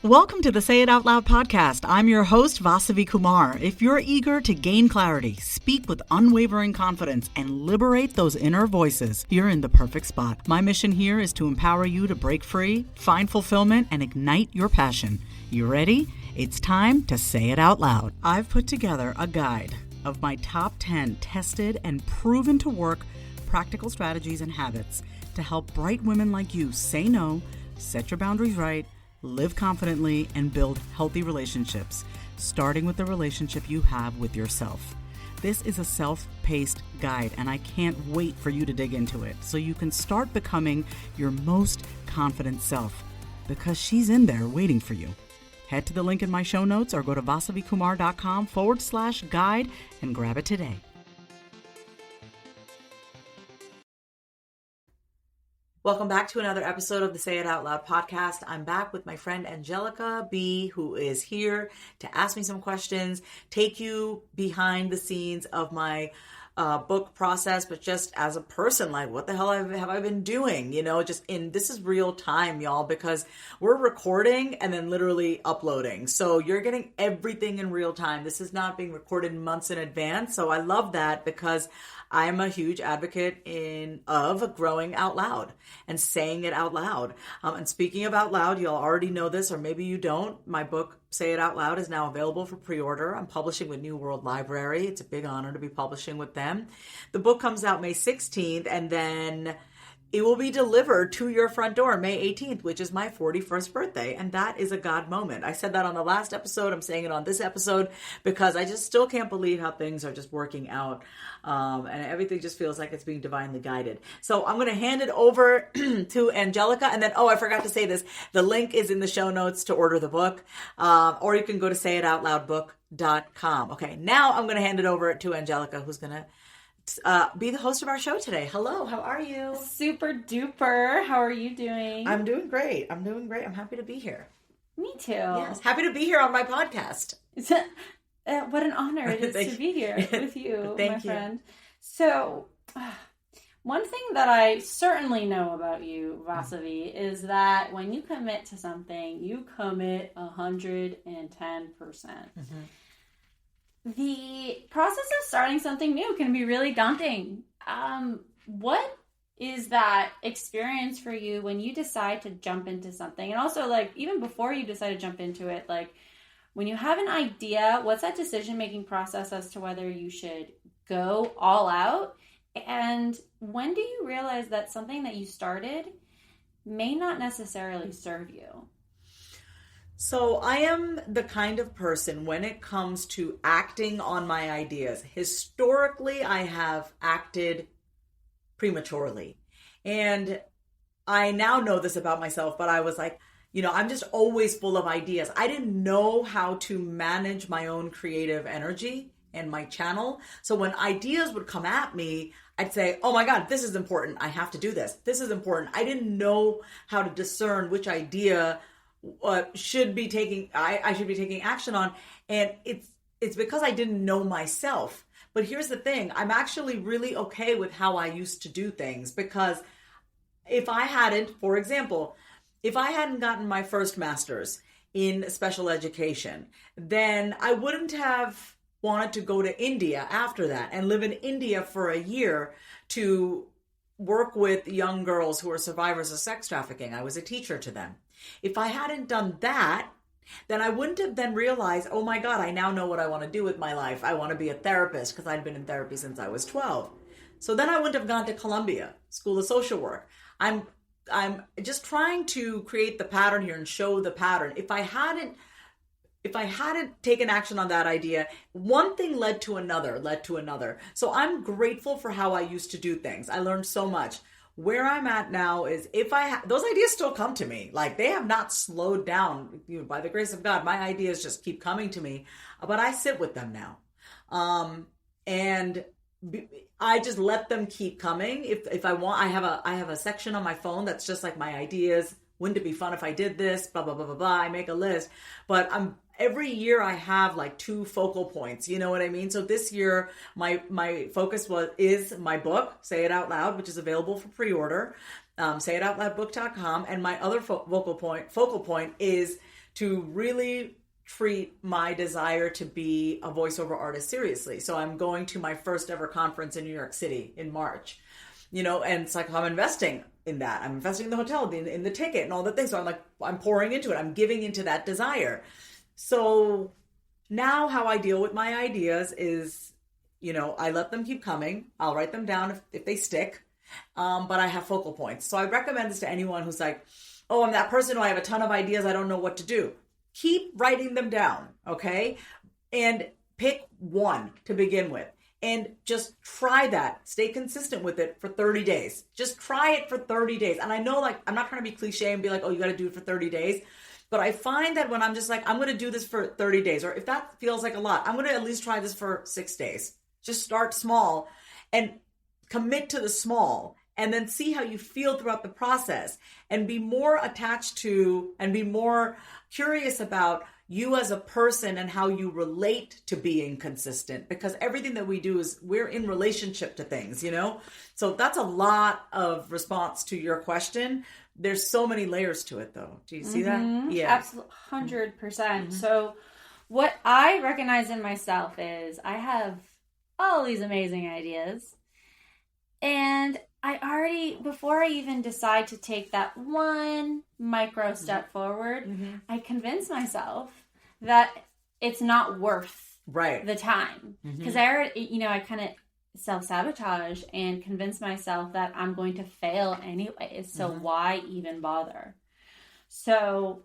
Welcome to the Say It Out Loud podcast. I'm your host, Vasavi Kumar. If you're eager to gain clarity, speak with unwavering confidence, and liberate those inner voices, you're in the perfect spot. My mission here is to empower you to break free, find fulfillment, and ignite your passion. You ready? It's time to say it out loud. I've put together a guide of my top 10 tested and proven to work practical strategies and habits to help bright women like you say no, set your boundaries right, live confidently, and build healthy relationships, starting with the relationship you have with yourself. This is a self-paced guide, and I can't wait for you to dig into it so you can start becoming your most confident self, because she's in there waiting for you. Head to the link in my show notes or go to vasavikumar.com/guide and grab it today. Welcome back to another episode of the Say It Out Loud podcast. I'm back with my friend Angelica B, who is here to ask me some questions, take you behind the scenes of my book process, but just as a person, like, what the hell have I been doing? You know, this is real time, y'all, because we're recording and then literally uploading. So you're getting everything in real time. This is not being recorded months in advance. So I love that because I'm a huge advocate of growing out loud and saying it out loud. And speaking of out loud, you'll already know this, or maybe you don't. My book, Say It Out Loud, is now available for pre-order. I'm publishing with New World Library. It's a big honor to be publishing with them. The book comes out May 16th, and then it will be delivered to your front door May 18th, which is my 41st birthday. And that is a God moment. I said that on the last episode. I'm saying it on this episode because I just still can't believe how things are just working out. And everything just feels like it's being divinely guided. So I'm going to hand it over to Angelica. And then, I forgot to say this. The link is in the show notes to order the book. Or you can go to sayitoutloudbook.com. Okay, now I'm going to hand it over to Angelica, who's going to be the host of our show today. Hello, how are you? Super duper. How are you doing? I'm doing great. I'm happy to be here. Me too. Yes, happy to be here on my podcast. What an honor it is to be here with you, my friend. So, one thing that I certainly know about you, Vasavi, is that when you commit to something, you commit 110%. Mm-hmm. The process of starting something new can be really daunting. What is that experience for you when you decide to jump into something? And also, like, even before you decide to jump into it, like, when you have an idea, what's that decision-making process as to whether you should go all out? And when do you realize that something that you started may not necessarily serve you? So I am the kind of person, when it comes to acting on my ideas, historically I have acted prematurely. And I now know this about myself, but I was like, I'm just always full of ideas. I didn't know how to manage my own creative energy and my channel. So when ideas would come at me, I'd say, oh my God, this is important. I have to do this. This is important. I didn't know how to discern which idea I should be taking action on. And it's because I didn't know myself. But here's the thing. I'm actually really okay with how I used to do things, because if I hadn't gotten my first master's in special education, then I wouldn't have wanted to go to India after that and live in India for a year to work with young girls who are survivors of sex trafficking. I was a teacher to them. If I hadn't done that, then I wouldn't have then realized, oh my God, I now know what I want to do with my life. I want to be a therapist, because I'd been in therapy since I was 12. So then I wouldn't have gone to Columbia School of Social Work. I'm just trying to create the pattern here and show the pattern. If I hadn't taken action on that idea, one thing led to another. So I'm grateful for how I used to do things. I learned so much. Where I'm at now is those ideas still come to me. Like, they have not slowed down. By the grace of God, my ideas just keep coming to me, but I sit with them now. And I just let them keep coming. If I want, I have a section on my phone that's just like my ideas. Wouldn't it be fun if I did this? Blah, blah, blah, blah, blah. I make a list, but every year I have like 2 focal points. You know what I mean? So this year, my focus is my book, Say It Out Loud, which is available for pre-order, sayitoutloudbook.com. And my other focal point is to really treat my desire to be a voiceover artist seriously. So I'm going to my first ever conference in New York City in March, and it's like, I'm investing in that. I'm investing in the hotel, in the ticket and all the things. So I'm pouring into it. I'm giving into that desire. So now how I deal with my ideas is, I let them keep coming. I'll write them down if they stick. But I have focal points. So I recommend this to anyone who's like, oh, I'm that person who I have a ton of ideas. I don't know what to do. Keep writing them down, okay? And pick one to begin with. And just try that. Stay consistent with it for 30 days. Just try it for 30 days. And I know, I'm not trying to be cliche and be like, oh, you got to do it for 30 days. But I find that when I'm just like, I'm going to do this for 30 days, or if that feels like a lot, I'm going to at least try this for 6 days. Just start small and commit to the small, and then see how you feel throughout the process, and be more attached to and be more curious about you as a person and how you relate to being consistent, because everything that we do is we're in relationship to things, So that's a lot of response to your question. There's so many layers to it though. Do you see that? Yeah. Absolutely. 100%. So what I recognize in myself is I have all these amazing ideas, and I already, before I even decide to take that one micro step forward, I convince myself that it's not worth the time. Because I already, I kind of self-sabotage and convince myself that I'm going to fail anyways. So why even bother? So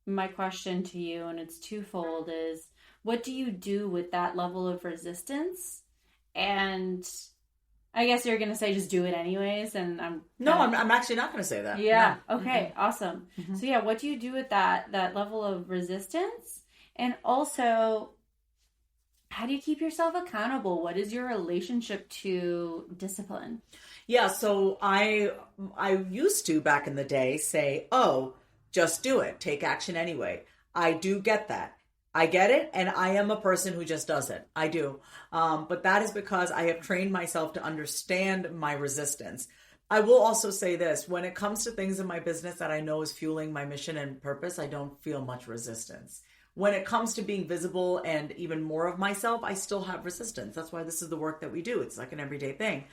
my question to you, and it's twofold, is what do you do with that level of resistance? And I guess you're going to say just do it anyways, and I'm actually not going to say that. Yeah. No. Okay. Awesome. So yeah, what do you do with that level of resistance? And also, how do you keep yourself accountable? What is your relationship to discipline? Yeah, so I used to back in the day say, "Oh, just do it. Take action anyway." I do get that. I get it, and I am a person who just does it. I do. But that is because I have trained myself to understand my resistance. I will also say this. When it comes to things in my business that I know is fueling my mission and purpose, I don't feel much resistance. When it comes to being visible and even more of myself, I still have resistance. That's why this is the work that we do. It's like an everyday thing.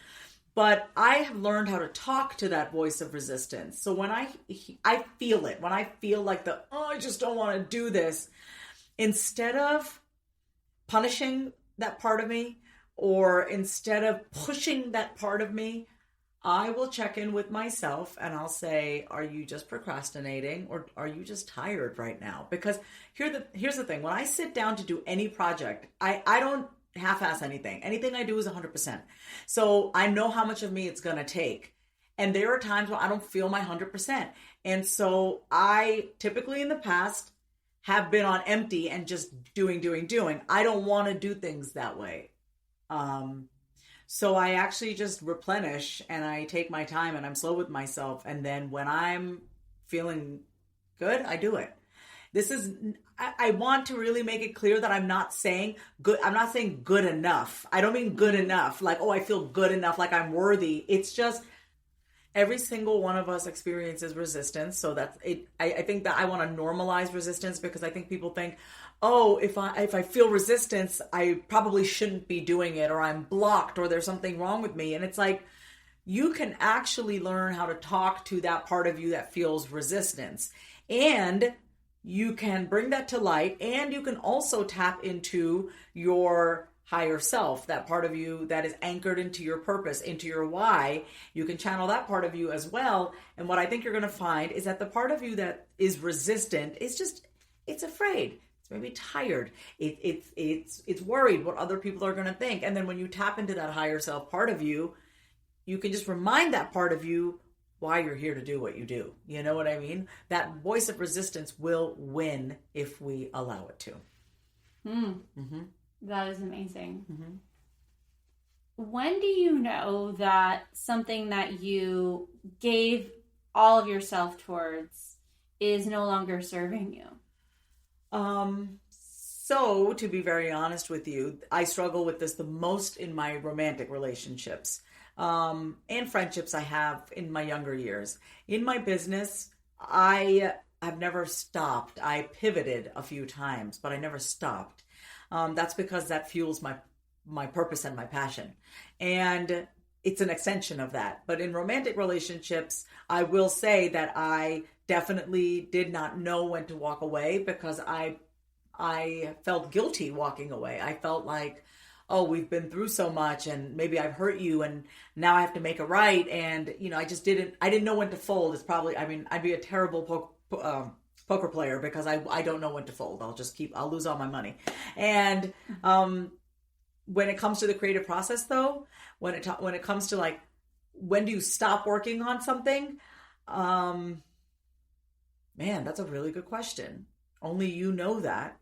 But I have learned how to talk to that voice of resistance. So when I feel it, when I feel like I just don't want to do this, instead of punishing that part of me, or instead of pushing that part of me, I will check in with myself and I'll say, are you just procrastinating, or are you just tired right now? Because here's the thing. When I sit down to do any project, I don't half-ass anything. Anything I do is 100%. So I know how much of me it's going to take. And there are times where I don't feel my 100%. And so I typically in the past have been on empty and just doing. I don't want to do things that way. So I actually just replenish and I take my time and I'm slow with myself. And then when I'm feeling good, I do it. I want to really make it clear that I'm not saying good. I'm not saying good enough. I don't mean good enough. Like, oh, I feel good enough. Like I'm worthy. It's just every single one of us experiences resistance. So that's it. I think that I want to normalize resistance, because I think people think, oh, if I feel resistance, I probably shouldn't be doing it, or I'm blocked, or there's something wrong with me. And it's like, you can actually learn how to talk to that part of you that feels resistance. And you can bring that to light, and you can also tap into your higher self, that part of you that is anchored into your purpose, into your why. You can channel that part of you as well. And what I think you're going to find is that the part of you that is resistant is just, it's afraid. It's maybe tired. It's worried what other people are going to think. And then when you tap into that higher self part of you, you can just remind that part of you why you're here to do what you do. You know what I mean? That voice of resistance will win if we allow it to. That is amazing. When do you know that something that you gave all of yourself towards is no longer serving you? So to be very honest with you, I struggle with this the most in my romantic relationships. And friendships I have in my younger years. In my business, I I've never stopped. I pivoted a few times, but I never stopped. That's because that fuels my purpose and my passion. And it's an extension of that. But in romantic relationships, I will say that I definitely did not know when to walk away, because I felt guilty walking away. I felt like, oh, we've been through so much, and maybe I've hurt you, and now I have to make it right. And, I didn't know when to fold. I'd be a terrible poker player, because I don't know when to fold. I'll lose all my money. And, when it comes to the creative process, though, when it comes to like, when do you stop working on something? Man, that's a really good question. Only you know that.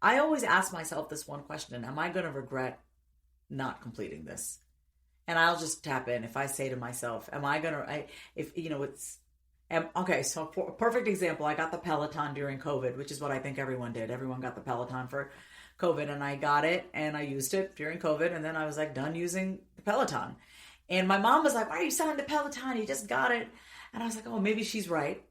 I always ask myself this one question: am I going to regret not completing this? And I'll just tap in. If I say to myself, am I going to, okay, so for a perfect example, I got the Peloton during COVID, which is what I think everyone did. Everyone got the Peloton for COVID, and I got it and I used it during COVID, and then I was like done using the Peloton. And my mom was like, why are you selling the Peloton? You just got it. And I was like, oh, maybe she's right.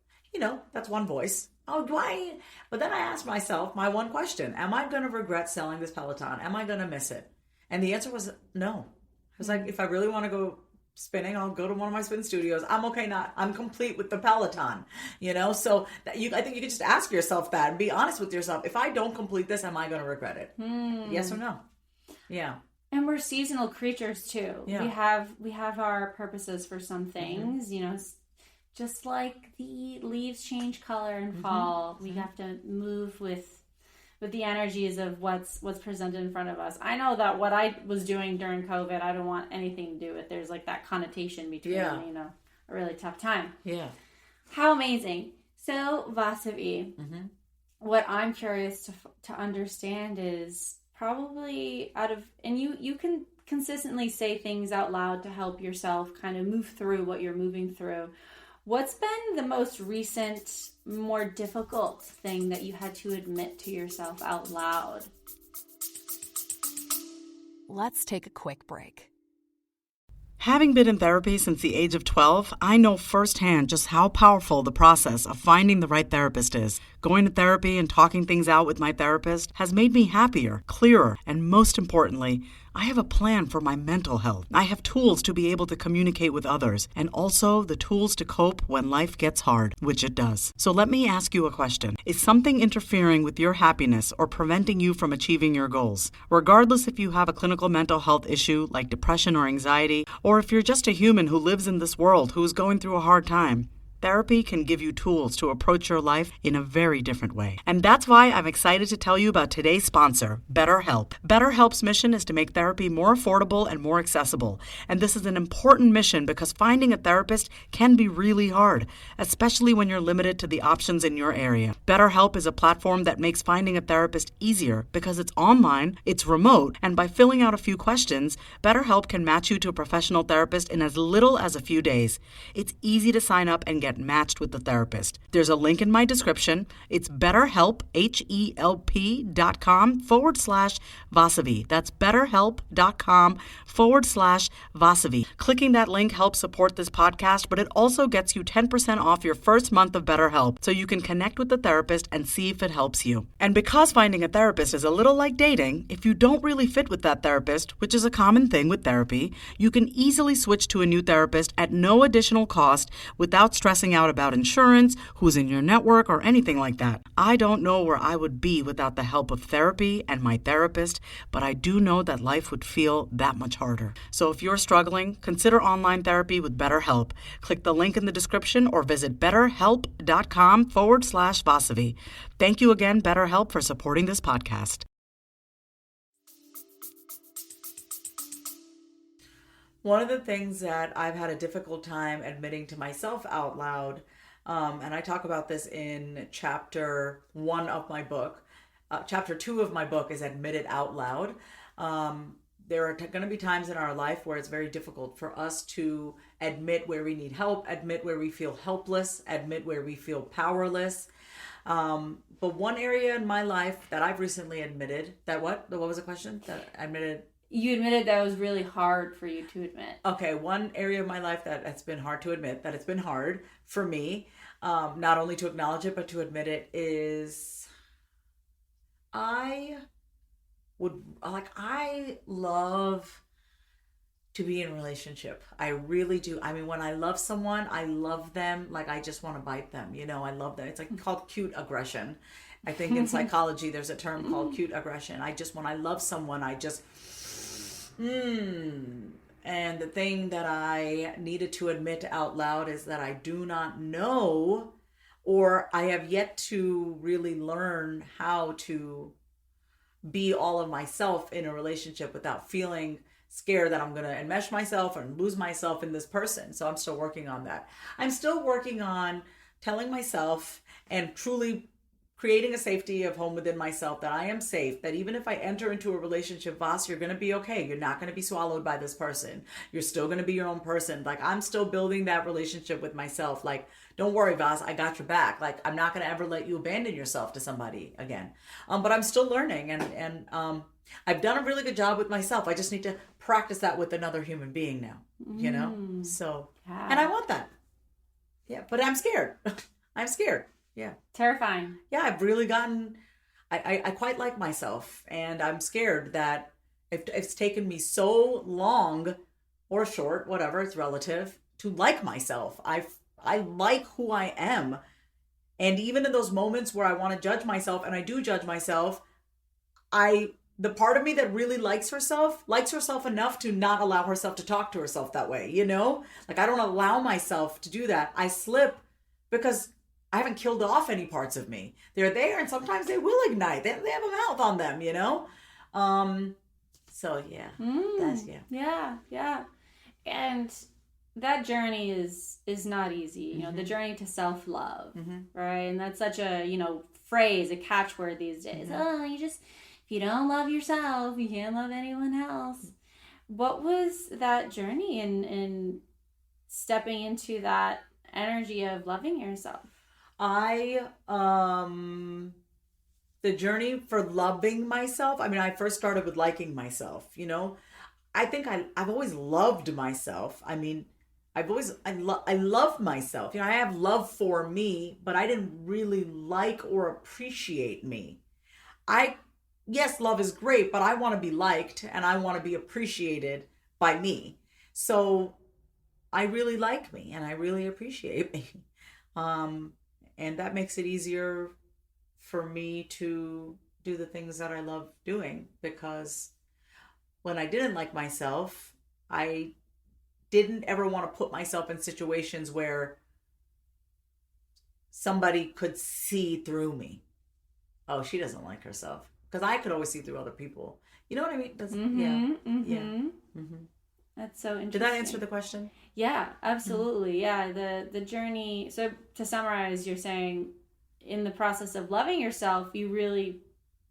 That's one voice. Oh, do I? But then I asked myself my one question: am I going to regret selling this Peloton? Am I going to miss it? And the answer was no. I was like, if I really want to go spinning, I'll go to one of my spin studios. I'm complete with the Peloton, so I think you could just ask yourself that and be honest with yourself. If I don't complete this, am I going to regret it? Yes or no? Yeah. And we're seasonal creatures too. Yeah. We have our purposes for some things, just like the leaves change color in fall. We have to move with the energies of what's presented in front of us. I know that what I was doing during COVID, I don't want anything to do with. There's like that connotation between, a really tough time. Yeah. How amazing. So, Vasavi, what I'm curious to understand is probably and you can consistently say things out loud to help yourself kind of move through what you're moving through. What's been the most recent, more difficult thing that you had to admit to yourself out loud? Let's take a quick break. Having been in therapy since the age of 12, I know firsthand just how powerful the process of finding the right therapist is. Going to therapy and talking things out with my therapist has made me happier, clearer, and most importantly, I have a plan for my mental health. I have tools to be able to communicate with others, and also the tools to cope when life gets hard, which it does. So let me ask you a question. Is something interfering with your happiness or preventing you from achieving your goals? Regardless if you have a clinical mental health issue like depression or anxiety, or if you're just a human who lives in this world who is going through a hard time, therapy can give you tools to approach your life in a very different way. And that's why I'm excited to tell you about today's sponsor, BetterHelp. BetterHelp's mission is to make therapy more affordable and more accessible. And this is an important mission because finding a therapist can be really hard, especially when you're limited to the options in your area. BetterHelp is a platform that makes finding a therapist easier because it's online, it's remote, and by filling out a few questions, BetterHelp can match you to a professional therapist in as little as a few days. It's easy to sign up and get matched with the therapist. There's a link in my description. It's BetterHelp, HELP.com/Vasavi. That's BetterHelp.com/Vasavi. Clicking that link helps support this podcast, but it also gets you 10% off your first month of BetterHelp, so you can connect with the therapist and see if it helps you. And because finding a therapist is a little like dating, if you don't really fit with that therapist, which is a common thing with therapy, you can easily switch to a new therapist at no additional cost without stressing out about insurance, who's in your network, or anything like that. I don't know where I would be without the help of therapy and my therapist, but I do know that life would feel that much harder. So if you're struggling, consider online therapy with BetterHelp. Click the link in the description or visit betterhelp.com/Vasavi. Thank you again, BetterHelp, for supporting this podcast. One of the things that I've had a difficult time admitting to myself out loud, and I talk about this in chapter 1 of my book. Chapter 2 of my book is Admit It Out Loud. There are going to be times in our life where it's very difficult for us to admit where we need help, admit where we feel helpless, admit where we feel powerless. But one area in my life that I've recently admitted, that what? What was the question? That I admitted... You admitted that was really hard for you to admit. Okay, one area of my life that it's been hard to admit, that it's been hard for me, not only to acknowledge it, but to admit it, is I love to be in a relationship. I really do. I mean, when I love someone, I love them like I just want to bite them. I love them. It's like called cute aggression. I think in psychology there's a term called cute aggression. When I love someone, I just and the thing that I needed to admit out loud is that I do not know, or I have yet to really learn how to be all of myself in a relationship without feeling scared that I'm going to enmesh myself and lose myself in this person. So I'm still working on that. I'm still working on telling myself and truly creating a safety of home within myself, that I am safe, that even if I enter into a relationship, Vas, you're going to be okay. You're not going to be swallowed by this person. You're still going to be your own person. Like, I'm still building that relationship with myself. Like, don't worry, Vas, I got your back. Like, I'm not going to ever let you abandon yourself to somebody again. But I'm still learning, and I've done a really good job with myself. I just need to practice that with another human being now, So, yeah. And I want that. Yeah, but I'm scared. I'm scared. Yeah. Terrifying. Yeah, I've really gotten, I quite like myself, and I'm scared that it's taken me so long or short, whatever, it's relative, to like myself. I like who I am. And even in those moments where I want to judge myself, and I do judge myself, the part of me that really likes herself enough to not allow herself to talk to herself that way, Like, I don't allow myself to do that. I slip because I haven't killed off any parts of me. They're there, and sometimes they will ignite. They have a mouth on them, So yeah, that's yeah. And that journey is not easy. The journey to self-love, right? And that's such a phrase, a catchword these days. Oh, if you don't love yourself, you can't love anyone else. What was that journey in stepping into that energy of loving yourself? The journey for loving myself, I first started with liking myself, I think I've always loved myself. I love myself. I have love for me, but I didn't really like or appreciate me. Yes, love is great, but I want to be liked and I want to be appreciated by me. So I really like me and I really appreciate me. And that makes it easier for me to do the things that I love doing, because when I didn't like myself, I didn't ever want to put myself in situations where somebody could see through me. Oh, she doesn't like herself. Because I could always see through other people. You know what I mean? Yeah. That's so interesting. Did that answer the question? Yeah, absolutely. Yeah, the journey. So to summarize, you're saying in the process of loving yourself, you really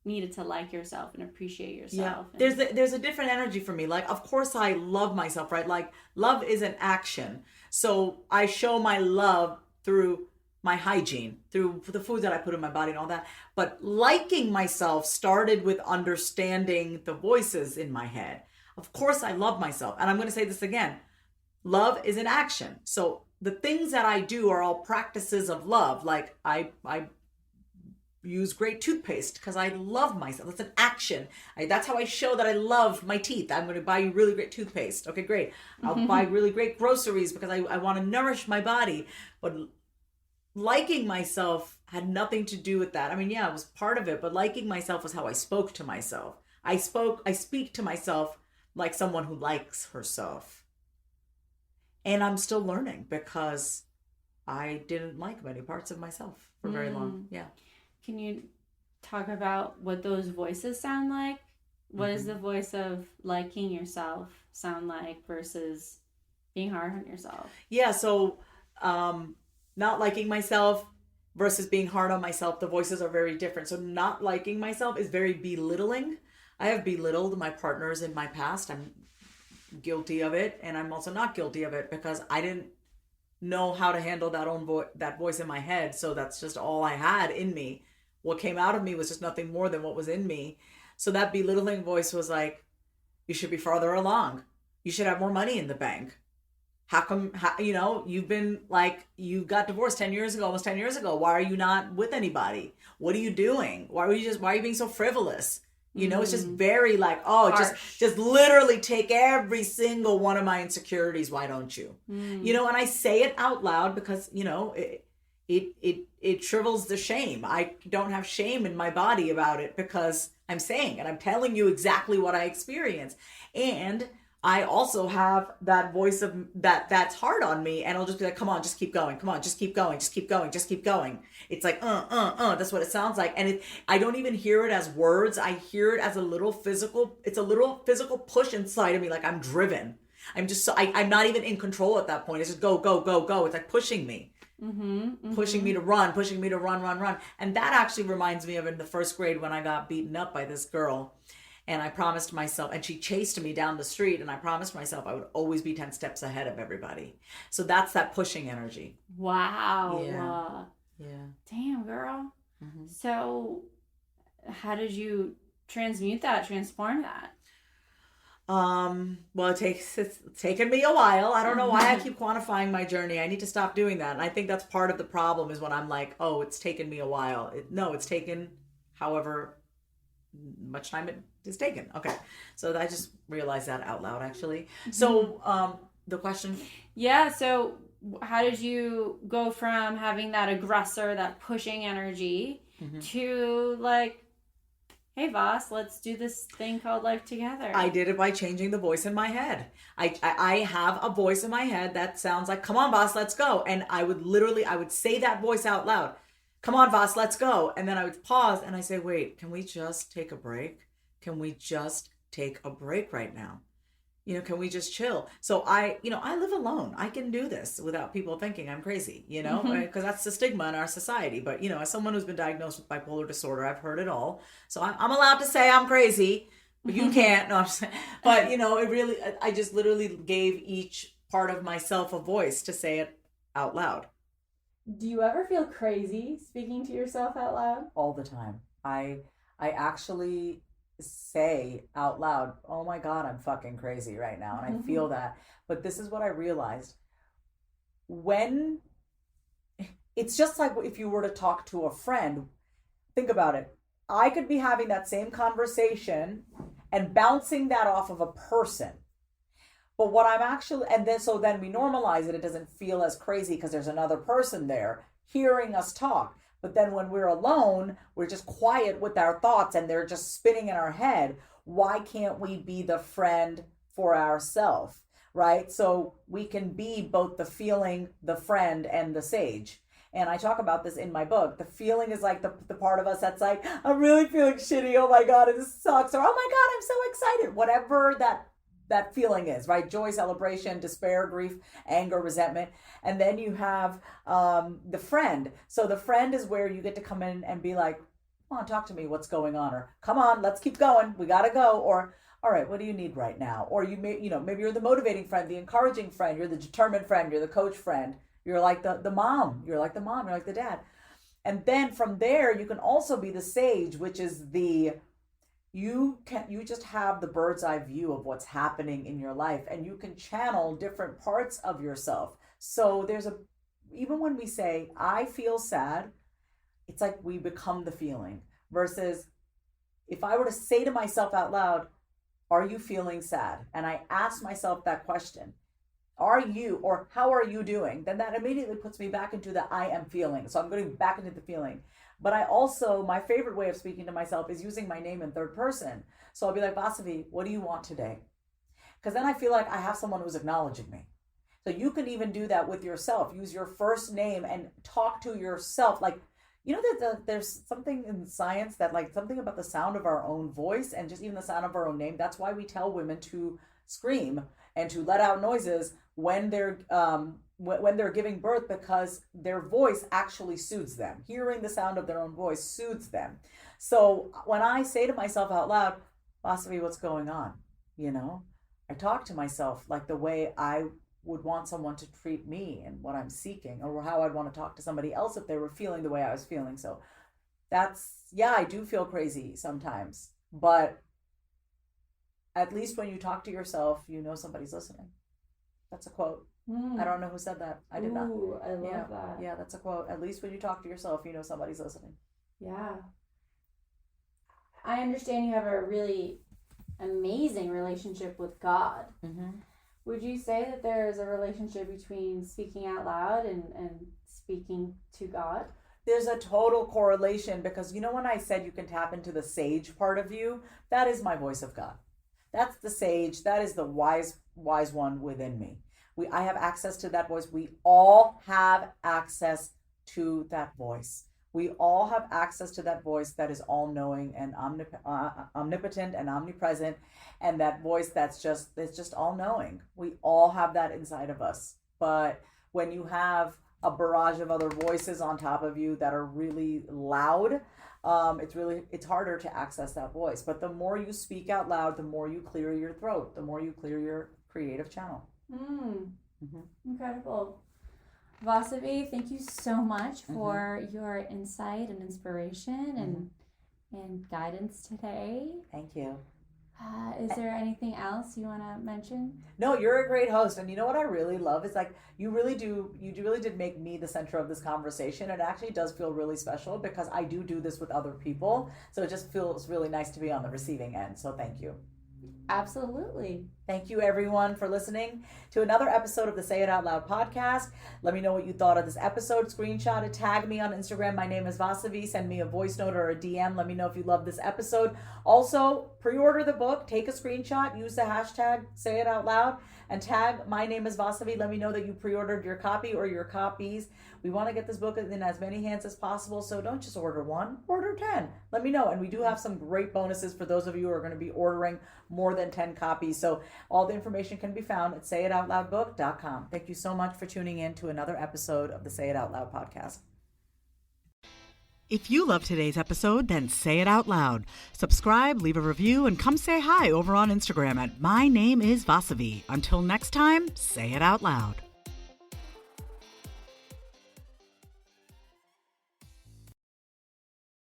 needed to like yourself and appreciate yourself. Yeah. There's a different energy for me. Like, of course I love myself, right? Like, love is an action. So I show my love through my hygiene, through the foods that I put in my body and all that. But liking myself started with understanding the voices in my head. Of course I love myself. And I'm going to say this again. Love is an action. So the things that I do are all practices of love. Like, I use great toothpaste because I love myself. That's an action. That's how I show that I love my teeth. I'm going to buy you really great toothpaste. Okay, great. I'll buy really great groceries because I want to nourish my body. But liking myself had nothing to do with that. It was part of it, but liking myself was how I spoke to myself. I speak to myself like someone who likes herself. And I'm still learning because I didn't like many parts of myself for very long. Yeah. Can you talk about what those voices sound like? What does the voice of liking yourself sound like versus being hard on yourself? Yeah, so not liking myself versus being hard on myself, the voices are very different. So not liking myself is very belittling. I have belittled my partners in my past. I'm guilty of it, and I'm also not guilty of it because I didn't know how to handle that voice in my head. So that's just all I had in me. What came out of me was just nothing more than what was in me. So that belittling voice was like, you should be farther along. You should have more money in the bank. How come, you've been like, you got divorced 10 years ago, almost 10 years ago. Why are you not with anybody? What are you doing? Why are you being so frivolous? It's just very like, just literally take every single one of my insecurities. Why don't you? And I say it out loud because, it shrivels the shame. I don't have shame in my body about it because I'm saying and I'm telling you exactly what I experience. And I also have that voice of that's hard on me, and I'll just be like, come on, just keep going. Come on, just keep going. Just keep going. Just keep going. It's like, that's what it sounds like. And I don't even hear it as words. I hear it as a little physical push inside of me. Like I'm driven. I'm not even in control at that point. It's just go, go, go, go. It's like pushing me. Pushing me to run, run. And that actually reminds me of in the first grade when I got beaten up by this girl. And I promised myself, and she chased me down the street, and I promised myself I would always be 10 steps ahead of everybody. So that's that pushing energy. Wow. Yeah. Damn, girl. So how did you transform that? Well, it's taken me a while. I don't know why I keep quantifying my journey. I need to stop doing that. And I think that's part of the problem is when I'm like, oh, it's taken me a while. It's taken however much time it is taken. Okay. So I just realized that out loud actually. So, the question. Yeah. So how did you go from having that aggressor, that pushing energy to like, hey, Vas, let's do this thing called life together? I did it by changing the voice in my head. I have a voice in my head that sounds like, come on, Vas, let's go. And I would say that voice out loud. Come on, Vas, let's go. And then I would pause and I say, wait, can we just take a break? Can we just take a break right now? Can we just chill? So I live alone. I can do this without people thinking I'm crazy, because that's the stigma in our society. But, as someone who's been diagnosed with bipolar disorder, I've heard it all. So I'm allowed to say I'm crazy, but you can't. No, I'm just, but, I just literally gave each part of myself a voice to say it out loud. Do you ever feel crazy speaking to yourself out loud? All the time. I actually say out loud, oh my God, I'm fucking crazy right now. And I feel that. But this is what I realized. When it's just like if you were to talk to a friend, think about it. I could be having that same conversation and bouncing that off of a person. But what I'm actually, so then we normalize it. It doesn't feel as crazy because there's another person there hearing us talk. But then when we're alone, we're just quiet with our thoughts and they're just spinning in our head. Why can't we be the friend for ourselves, right? So we can be both the feeling, the friend, and the sage. And I talk about this in my book. The feeling is like the part of us that's like, I'm really feeling shitty. Oh my God, this sucks. Or, oh my God, I'm so excited. Whatever that feeling is, right? Joy, celebration, despair, grief, anger, resentment. And then you have the friend. So the friend is where you get to come in and be like, come on, talk to me. What's going on? Or come on, let's keep going. We got to go. Or, all right, what do you need right now? Or maybe you're the motivating friend, the encouraging friend. You're the determined friend. You're the coach friend. You're like the mom. You're like the mom. You're like the dad. And then from there, you can also be the sage, which is you just have the bird's eye view of what's happening in your life, and you can channel different parts of yourself. So even when we say, I feel sad, it's like we become the feeling, versus if I were to say to myself out loud, are you feeling sad? And I ask myself that question, are you, or how are you doing? Then that immediately puts me back into the I am feeling. So I'm going back into the feeling. But I also, my favorite way of speaking to myself is using my name in third person. So I'll be like, Vasavi, what do you want today? Because then I feel like I have someone who's acknowledging me. So you can even do that with yourself. Use your first name and talk to yourself. Like, that there's something in science that like something about the sound of our own voice and just even the sound of our own name. That's why we tell women to scream and to let out noises when they're giving birth, because their voice actually soothes them. Hearing the sound of their own voice soothes them. So when I say to myself out loud, Vasavi, what's going on? I talk to myself like the way I would want someone to treat me and what I'm seeking, or how I'd want to talk to somebody else if they were feeling the way I was feeling. So I do feel crazy sometimes, but at least when you talk to yourself, somebody's listening. That's a quote. I don't know who said that. I did not. Ooh, I love that. Yeah, that's a quote. At least when you talk to yourself, you know somebody's listening. Yeah. I understand you have a really amazing relationship with God. Mm-hmm. Would you say that there is a relationship between speaking out loud and speaking to God? There's a total correlation, because you know when I said you can tap into the sage part of you, that is my voice of God. That's the sage. That is the wise one within me. I have access to that voice. We all have access to that voice. We all have access to that voice that is all-knowing and omnipotent and omnipresent, and that voice it's just all-knowing. We all have that inside of us. But when you have a barrage of other voices on top of you that are really loud, it's harder to access that voice. But the more you speak out loud, the more you clear your throat, the more you clear your creative channel. Mm-hmm. Incredible. Vasavi, thank you so much for your insight and inspiration and guidance today. Thank you. Is there anything else you want to mention? No, you're a great host. And you know what I really love is like, you really did make me the center of this conversation. It actually does feel really special because I do this with other people. So it just feels really nice to be on the receiving end. So thank you. Absolutely. Thank you, everyone, for listening to another episode of the Say It Out Loud podcast. Let me know what you thought of this episode. Screenshot it, tag me on Instagram. My name is Vasavi. Send me a voice note or a DM. Let me know if you love this episode. Also, pre-order the book. Take a screenshot. Use the hashtag Say It Out Loud and tag My Name is Vasavi. Let me know that you pre-ordered your copy or your copies. We want to get this book in as many hands as possible, so don't just order one, order 10. Let me know. And we do have some great bonuses for those of you who are going to be ordering more than 10 copies. So all the information can be found at sayitoutloudbook.com. Thank you so much for tuning in to another episode of the Say It Out Loud podcast. If you love today's episode, then say it out loud. Subscribe, leave a review, and come say hi over on Instagram at My Name is Vasavi. Until next time, say it out loud.